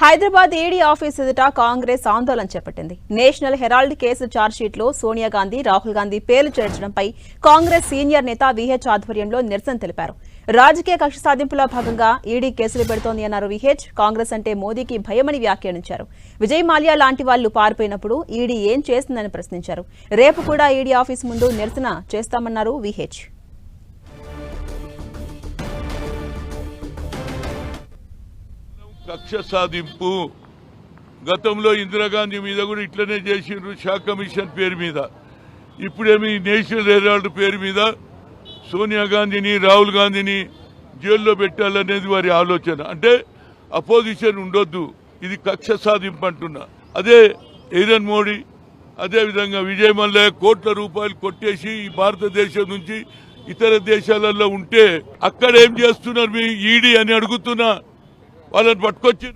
Hyderabad ED office ఎదుట కాంగ్రెస్ ఆందోళన చేపట్టింది. నేషనల్ హెరాల్డ్ కేసు ఛార్జ్షీట్లో సోనియా గాంధీ, రాహుల్ గాంధీ పేర్లు చేర్చడంపై కాంగ్రెస్ సీనియర్ నేత విహెచ్ ఆధ్వర్యంలో నిరసన తెలిపారు. రాజకీయ కక్ష సాధింపులో భాగంగా ఈడీ కేసులు పెడుతోంది అన్నారు విహెచ్. కాంగ్రెస్ అంటే మోదీకి భయమని వ్యాఖ్యానించారు. విజయ్ మాల్యా లాంటి వాళ్లు పారిపోయినప్పుడు ఈడీ ఏం చేస్తుందని ప్రశ్నించారు. రేపు కూడా ఈడీ ఆఫీస్ ముందు నిరసన చేస్తామన్నారు విహెచ్. కక్ష సాధింపు గతంలో ఇందిరాగాంధీ మీద కూడా ఇట్లనే చేసిండ్రు. షా కమిషన్ పేరు మీద, ఇప్పుడేమి నేషనల్ హెరాల్డ్ పేరు మీద సోనియా గాంధీని, రాహుల్ గాంధీని జైల్లో పెట్టాలనేది వారి ఆలోచన. అంటే అపోజిషన్ ఉండొద్దు, ఇది కక్ష సాధింపు అంటున్నా. అదే ఐరన్ మోడీ, అదేవిధంగా విజయ్ మల్య కోట్ల రూపాయలు కొట్టేసి ఈ భారతదేశం నుంచి ఇతర దేశాలలో ఉంటే అక్కడ ఏం చేస్తున్నారు మీ ఈడీ అని అడుగుతున్నా. వాళ్ళని పట్టుకొచ్చి